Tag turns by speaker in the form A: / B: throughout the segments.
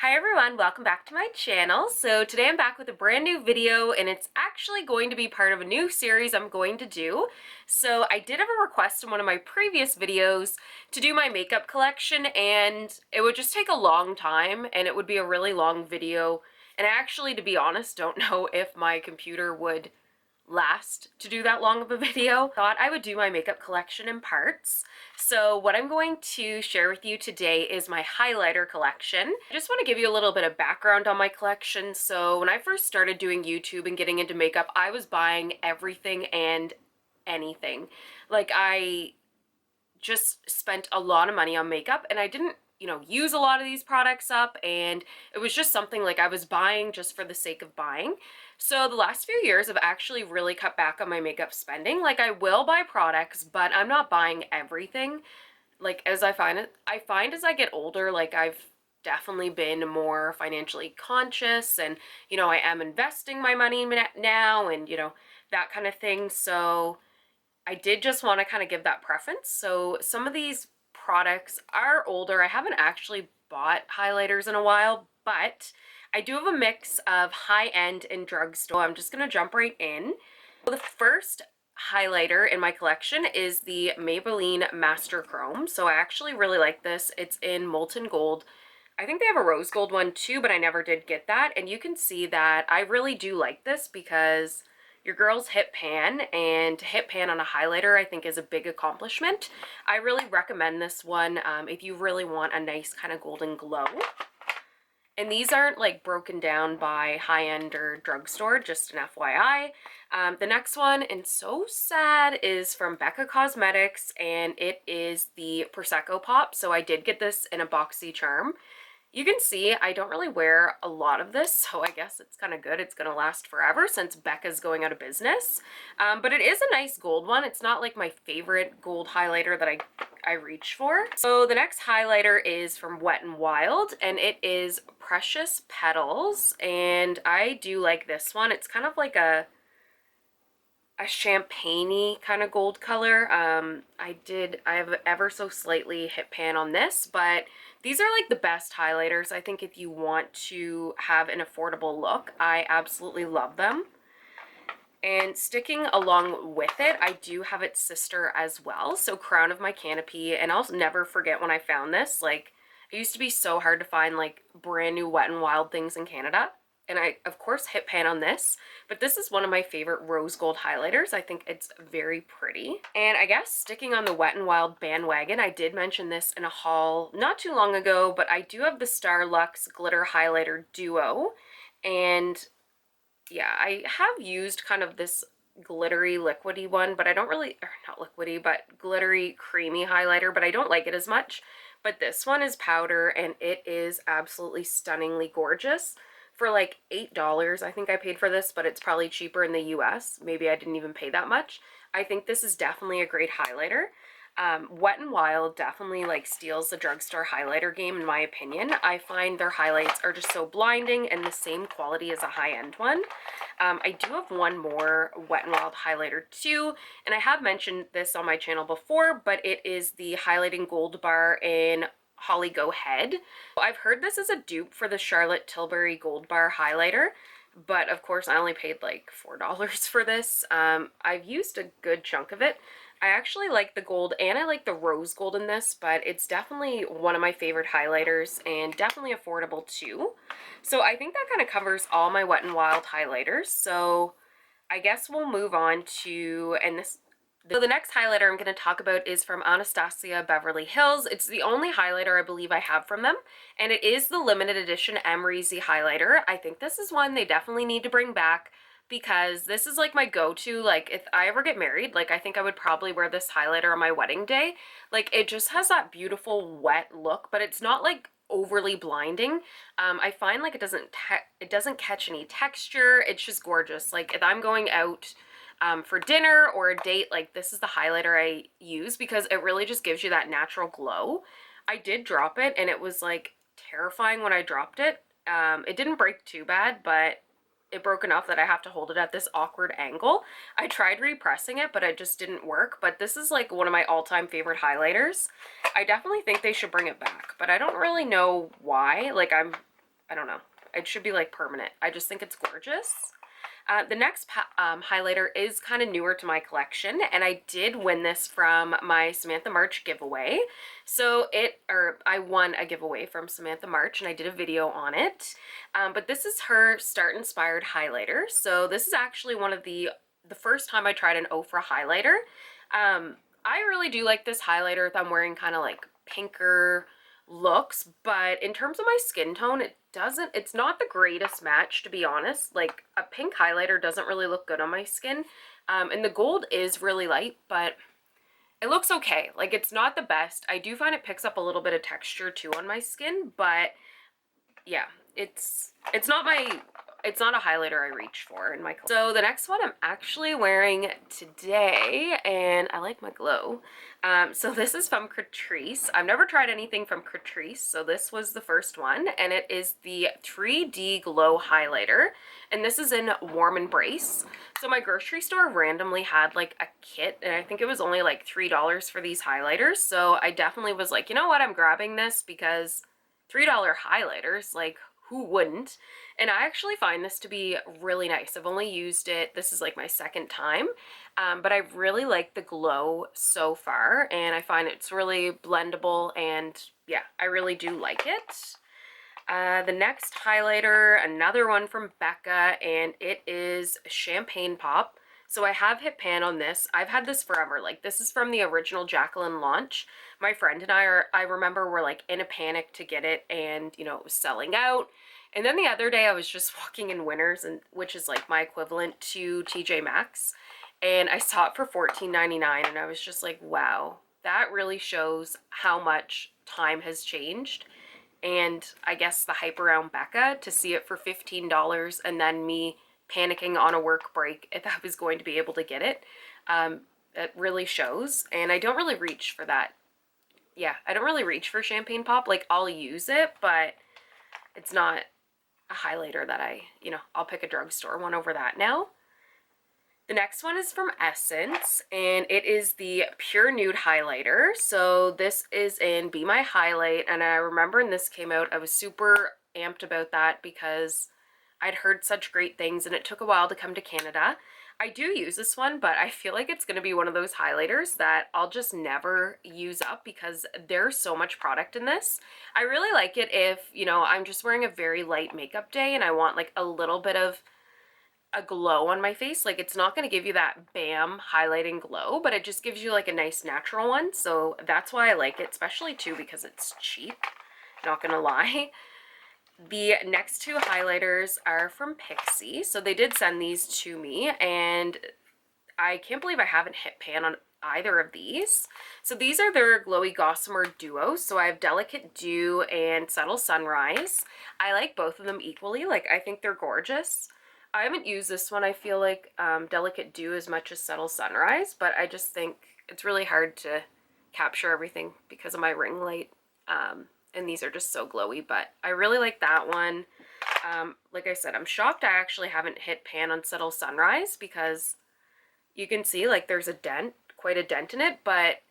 A: Hi everyone, welcome back to my channel. So today I'm back with a brand new video and it's actually going to be part of a new series I'm going to do. So I did have a request in one of my previous videos to do my makeup collection and it would just take a long time and it would be a really long video. And I actually, to be honest, don't know if my computer would last to do that long of a video. Thought I would do my makeup collection in parts. So what I'm going to share with you today is my highlighter collection. I just want to give you a little bit of background on my collection. So when I first started doing YouTube and getting into makeup, I was buying everything and anything. Like I just spent a lot of money on makeup and I didn't use a lot of these products up, and it was just something like I was buying just for the sake of buying. So the last few years I've actually really cut back on my makeup spending. Like I will buy products, but I'm not buying everything. Like as I find as I get older, like I've definitely been more financially conscious, and I am investing my money now, and that kind of thing. So I did just want to kind of give that preference. So some of these products are older. I haven't actually bought highlighters in a while, but I do have a mix of high-end and drugstore. I'm just going to jump right in. The first highlighter in my collection is the Maybelline Master Chrome. So I actually really like this. It's in molten gold. I think they have a rose gold one too, but I never did get that. And you can see that I really do like this because your girls hit pan, and to hit pan on a highlighter I think is a big accomplishment. I really recommend this one if you really want a nice kind of golden glow. And these aren't like broken down by high-end or drugstore, just an FYI. The next one, and so sad, is from Becca Cosmetics, and it is the Prosecco Pop. So I did get this in a boxy charm. You can see I don't really wear a lot of this, so I guess it's kind of good. It's going to last forever since Becca's going out of business. But it is a nice gold one. It's not like my favorite gold highlighter that I reach for. So the next highlighter is from Wet n Wild, and it is Precious Petals. And I do like this one. It's kind of like a champagne-y kind of gold color. I have ever so slightly hit pan on this, but these are like the best highlighters. I think if you want to have an affordable look, I absolutely love them. And sticking along with it, I do have its sister as well. So Crown of my Canopy, and I'll never forget when I found this. Like, it used to be so hard to find like brand new Wet n Wild things in Canada. And I, of course, hit pan on this, but this is one of my favorite rose gold highlighters. I think it's very pretty. And I guess sticking on the Wet n Wild bandwagon, I did mention this in a haul not too long ago, but I do have the Star Luxe Glitter Highlighter Duo. And yeah, I have used kind of this glittery liquidy one, but I don't really, or not liquidy, but glittery creamy highlighter, but I don't like it as much. But this one is powder and it is absolutely stunningly gorgeous. For like $8, I think I paid for this, but it's probably cheaper in the US. Maybe I didn't even pay that much. I think this is definitely a great highlighter. Wet n Wild definitely like steals the drugstore highlighter game in my opinion. I find their highlights are just so blinding and the same quality as a high-end one. I do have one more Wet n Wild highlighter too, and I have mentioned this on my channel before, but it is the Highlighting Gold Bar in Holly Go Head. I've heard this is a dupe for the Charlotte Tilbury Gold Bar highlighter, but of course I only paid like $4 for this. I've used a good chunk of it. I actually like the gold and I like the rose gold in this, but it's definitely one of my favorite highlighters and definitely affordable too. So I think that kind of covers all my Wet n Wild highlighters. So I guess we'll move on to, so the next highlighter I'm going to talk about is from Anastasia Beverly Hills. It's the only highlighter I believe I have from them, and it is the limited edition Emeryzy highlighter. I think this is one they definitely need to bring back because this is like my go-to. Like if I ever get married, like I think I would probably wear this highlighter on my wedding day. Like it just has that beautiful wet look, but it's not like overly blinding. I find like it doesn't catch any texture. It's just gorgeous. Like if I'm going out for dinner or a date, like this is the highlighter I use because it really just gives you that natural glow. I did drop it and it was like terrifying when I dropped it. It didn't break too bad, but it broke enough that I have to hold it at this awkward angle. I tried repressing it, but it just didn't work. But this is like one of my all-time favorite highlighters. I definitely think they should bring it back, but I don't really know why. Like I don't know. It should be like permanent. I just think it's gorgeous. The next highlighter is kind of newer to my collection, and I did win this from my Samantha March giveaway. So I won a giveaway from Samantha March, and I did a video on it. But this is her Start Inspired highlighter. So this is actually one of the first time I tried an Ofra highlighter. I really do like this highlighter if I'm wearing kind of like pinker looks, but in terms of my skin tone, it's not the greatest match, to be honest. Like, a pink highlighter doesn't really look good on my skin, and the gold is really light, but it looks okay. Like, it's not the best. I do find it picks up a little bit of texture too on my skin, but yeah, it's not a highlighter I reach for in my color. So the next one I'm actually wearing today, and I like my glow. So this is from Catrice. I've never tried anything from Catrice, so this was the first one, and it is the 3D Glow Highlighter, and this is in Warm Embrace. So my grocery store randomly had like a kit, and I think it was only like $3 for these highlighters, so I definitely was like, you know what, I'm grabbing this because $3 highlighters, like, who wouldn't? And I actually find this to be really nice. I've only used it, this is like my second time, but I really like the glow so far, and I find it's really blendable, and yeah, I really do like it. The next highlighter, another one from Becca, and it is Champagne Pop. So I have hit pan on this. I've had this forever. Like, this is from the original Jacqueline launch. My friend and I remember were like in a panic to get it, and you know, it was selling out. And then the other day I was just walking in Winners, and which is like my equivalent to TJ Maxx, and I saw it for $14.99, and I was just like, wow, that really shows how much time has changed. And I guess the hype around Becca, to see it for $15 and then me panicking on a work break if I was going to be able to get it, it really shows. And I don't really reach for that. Yeah, I don't really reach for Champagne Pop. Like, I'll use it, but it's not a highlighter that I'll pick a drugstore one over that now. The next one is from Essence, and it is the Pure Nude Highlighter. So this is in Be My Highlight, and I remember when this came out, I was super amped about that because I'd heard such great things, and it took a while to come to Canada. I do use this one, but I feel like it's going to be one of those highlighters that I'll just never use up because there's so much product in this. I really like it if, I'm just wearing a very light makeup day and I want like a little bit of a glow on my face. Like, it's not going to give you that bam highlighting glow, but it just gives you like a nice natural one. So that's why I like it, especially too because it's cheap, not gonna lie. The next two highlighters are from Pixie. So they did send these to me, and I can't believe I haven't hit pan on either of these. So these are their Glowy Gossamer Duos. So I have Delicate Dew and Subtle Sunrise. I like both of them equally. Like, I think they're gorgeous. I haven't used this one, I feel like, Delicate Dew as much as Subtle Sunrise, but I just think it's really hard to capture everything because of my ring light, and these are just so glowy, but I really like that one. Like I said, I'm shocked I actually haven't hit pan on Subtle Sunrise because you can see like there's a dent, quite a dent in it, but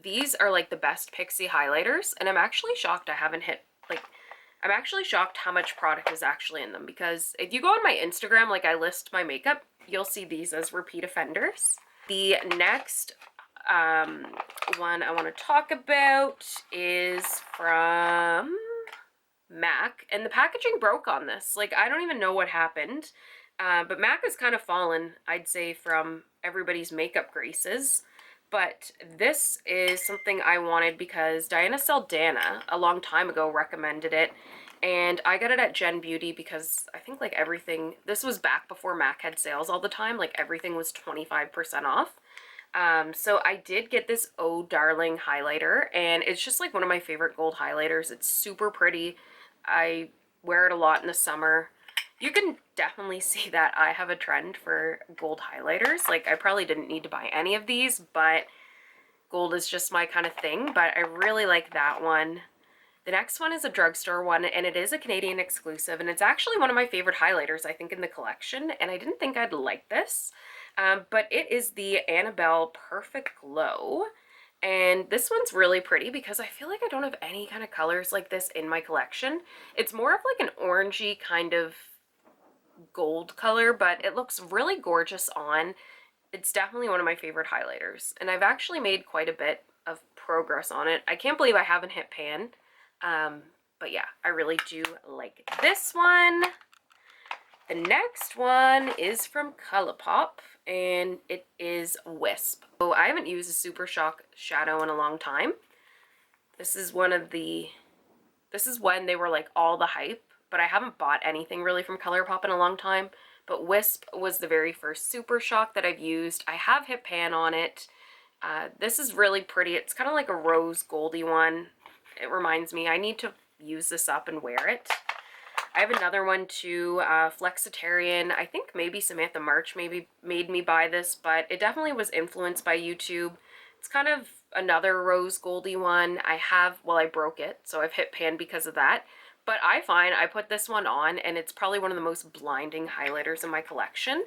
A: these are like the best Pixie highlighters, and I'm actually shocked I haven't hit, like, I'm actually shocked how much product is actually in them, because if you go on my Instagram, like I list my makeup, you'll see these as repeat offenders. The next one I want to talk about is from MAC, and the packaging broke on this. Like, I don't even know what happened, but MAC has kind of fallen, I'd say, from everybody's makeup graces. But this is something I wanted because Diana Saldana a long time ago recommended it, and I got it at Gen Beauty because I think like everything, this was back before MAC had sales all the time, like everything was 25% off. So I did get this Oh Darling highlighter, and it's just like one of my favorite gold highlighters. It's super pretty. I wear it a lot in the summer. You can definitely see that I have a trend for gold highlighters. Like, I probably didn't need to buy any of these, but gold is just my kind of thing. But I really like that one. The next one is a drugstore one, and it is a Canadian exclusive, and it's actually one of my favorite highlighters, I think, in the collection, and I didn't think I'd like this. But it is the Annabelle Perfect Glow. And this one's really pretty because I feel like I don't have any kind of colors like this in my collection. It's more of like an orangey kind of gold color, but it looks really gorgeous on. It's definitely one of my favorite highlighters, and I've actually made quite a bit of progress on it. I can't believe I haven't hit pan, but yeah, I really do like this one. The next one is from ColourPop, and it is Wisp. Oh, I haven't used a Super Shock shadow in a long time. This is when they were like all the hype, but I haven't bought anything really from ColourPop in a long time. But Wisp was the very first Super Shock that I've used. I have hit pan on it. This is really pretty. It's kind of like a rose goldy one. It reminds me, I need to use this up and wear it. I have another one too, Flexitarian. I think maybe Samantha March maybe made me buy this, but it definitely was influenced by YouTube. It's kind of another rose goldy one. I broke it, so I've hit pan because of that. But I find I put this one on, and it's probably one of the most blinding highlighters in my collection.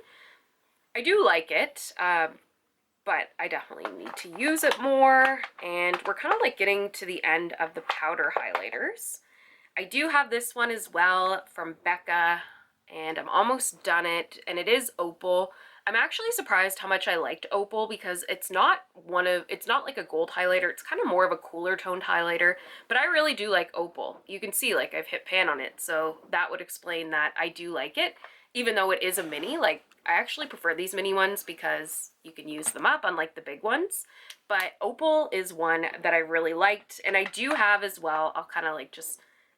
A: I do like it, but I definitely need to use it more. And we're kind of like getting to the end of the powder highlighters. I do have this one as well from Becca, and I'm almost done it, and it is Opal. I'm actually surprised how much I liked Opal because it's not like a gold highlighter. It's kind of more of a cooler toned highlighter, but I really do like Opal. You can see like I've hit pan on it, so that would explain that I do like it, even though it is a mini. Like, I actually prefer these mini ones because you can use them up unlike the big ones. But Opal is one that I really liked, and I do have as well,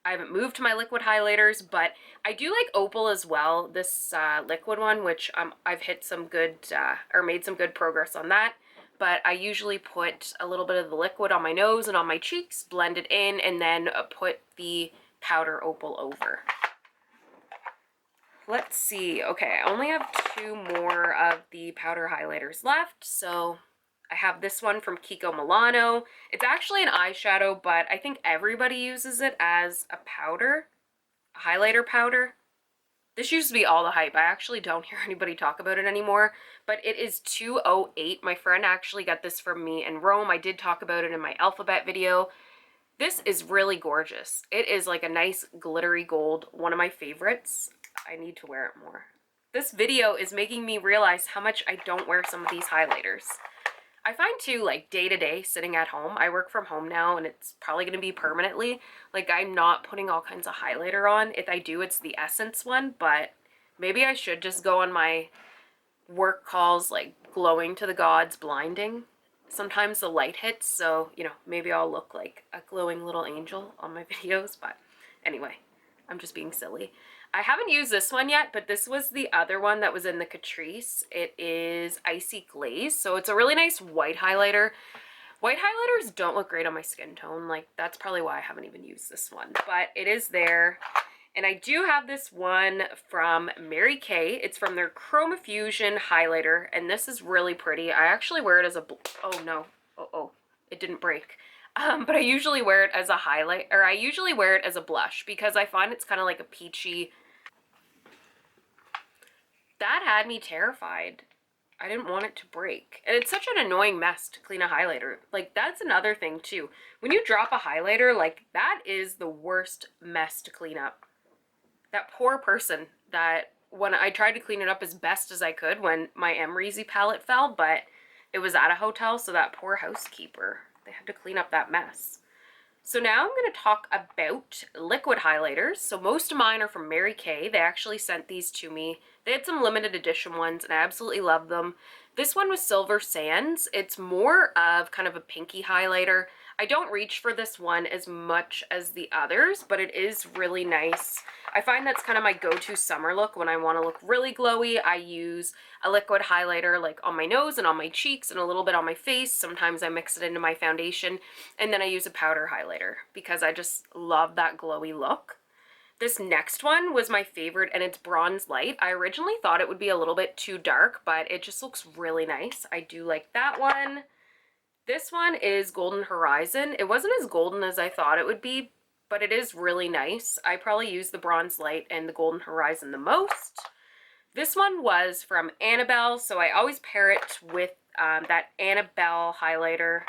A: I haven't moved to my liquid highlighters, but I do like Opal as well, this liquid one, which I've hit some good, or made some good progress on that. But I usually put a little bit of the liquid on my nose and on my cheeks, blend it in, and then put the powder Opal over. Let's see. Okay, I only have 2 more of the powder highlighters left, so I have this one from Kiko Milano. It's actually an eyeshadow, but I think everybody uses it as a powder, a highlighter powder. This used to be all the hype. I actually don't hear anybody talk about it anymore, but it is 208. My friend actually got this from me in Rome. I did talk about it in my alphabet video. This is really gorgeous. It is like a nice glittery gold, one of my favorites. I need to wear it more. This video is making me realize how much I don't wear some of these highlighters. I find too, like day to day sitting at home, I work from home now and it's probably going to be permanently, like I'm not putting all kinds of highlighter on. If I do, it's the Essence one, but maybe I should just go on my work calls like glowing to the gods, blinding. Sometimes the light hits, so, you know, maybe I'll look like a glowing little angel on my videos, but anyway, I'm just being silly. I haven't used this one yet, but this was the other one that was in the Catrice. It is Icy Glaze, so it's a really nice white highlighter. White highlighters don't look great on my skin tone. Like, that's probably why I haven't even used this one, but it is there. And I do have this one from Mary Kay. It's from their Chroma Fusion highlighter, and this is really pretty. I actually wear it as a, oh no, it didn't break. But I usually wear it as a highlight, or I usually wear it as a blush because I find it's kind of like a peachy. That had me terrified. I didn't want it to break. And it's such an annoying mess to clean a highlighter. Like, that's another thing too. When you drop a highlighter, like, that is the worst mess to clean up. That poor person that, when I tried to clean it up as best as I could when my Emery's palette fell, but it was at a hotel, so that poor housekeeper, they had to clean up that mess. So now I'm going to talk about liquid highlighters. So most of mine are from Mary Kay. They actually sent these to me. They had some limited edition ones, and I absolutely love them. This one was Silver Sands. It's more of kind of a pinky highlighter. I don't reach for this one as much as the others, but it is really nice. I find that's kind of my go-to summer look. When I want to look really glowy, I use a liquid highlighter like on my nose and on my cheeks and a little bit on my face. Sometimes I mix it into my foundation, and then I use a powder highlighter because I just love that glowy look. This next one was my favorite, and it's Bronze Light. I originally thought it would be a little bit too dark, but it just looks really nice. I do like that one. This one is Golden Horizon. It wasn't as golden as I thought it would be, but it is really nice. I probably use the Bronze Light and the Golden Horizon the most. This one was from Annabelle, so I always pair it with that Annabelle highlighter.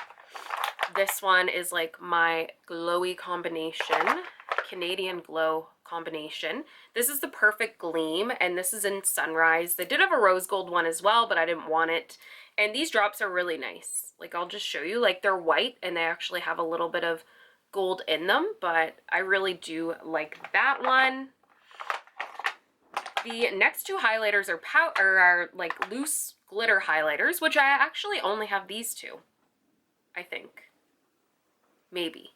A: This one is like my glowy combination, Canadian Glow combination. This is the Perfect Gleam, and this is in Sunrise. They did have a rose gold one as well, but I didn't want it. And these drops are really nice. Like, I'll just show you. Like, they're white, and they actually have a little bit of gold in them, but I really do like that one. The next two highlighters are like loose glitter highlighters, which I actually only have these two, I think. Maybe.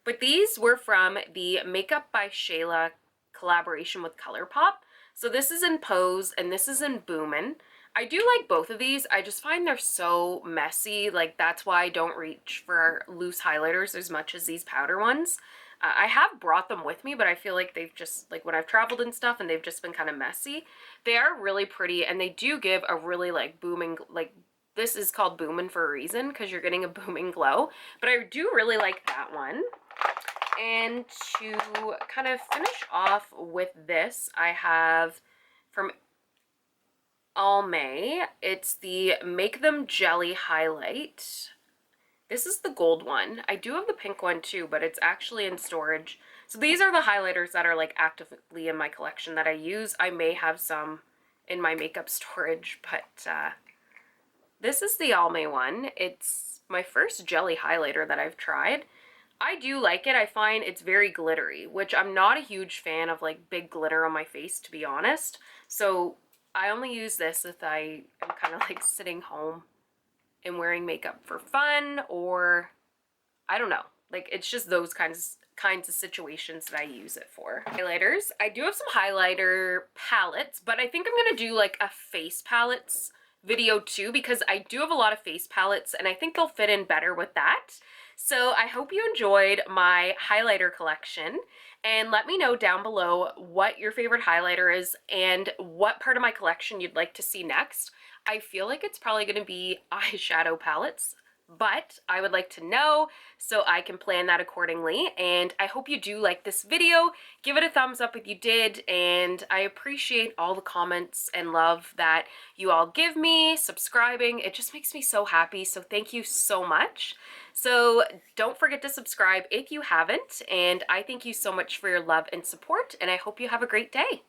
A: But these were from the Makeup by Shayla collaboration with ColourPop. So this is in Pose and this is in Boomin'. I do like both of these. I just find they're so messy. Like, that's why I don't reach for loose highlighters as much as these powder ones. I have brought them with me, but I feel like they've just, like, when I've traveled and stuff, and they've just been kind of messy. They are really pretty, and they do give a really, like, booming, like, this is called Boomin' for a reason, because you're getting a booming glow. But I do really like that one. And to kind of finish off with this, I have from Almay, it's the Make Them Jelly Highlight. This is the gold one. I do have the pink one too, but it's actually in storage. So these are the highlighters that are like actively in my collection that I use. I may have some in my makeup storage, but this is the Almay one. It's my first jelly highlighter that I've tried. I do like it. I find it's very glittery, which I'm not a huge fan of, like, big glitter on my face, to be honest. So I only use this if I am kind of like sitting home and wearing makeup for fun, or I don't know. Like, it's just those kinds of situations that I use it for. Highlighters. I do have some highlighter palettes, but I think I'm gonna do like a face palettes video too, because I do have a lot of face palettes and I think they'll fit in better with that. So I hope you enjoyed my highlighter collection, and let me know down below what your favorite highlighter is and what part of my collection you'd like to see next. I feel like it's probably going to be eyeshadow palettes, but I would like to know so I can plan that accordingly. And I hope you do like this video. Give it a thumbs up if you did, and I appreciate all the comments and love that you all give me, subscribing. It just makes me so happy, so thank you so much. So don't forget to subscribe if you haven't, and I thank you so much for your love and support, and I hope you have a great day.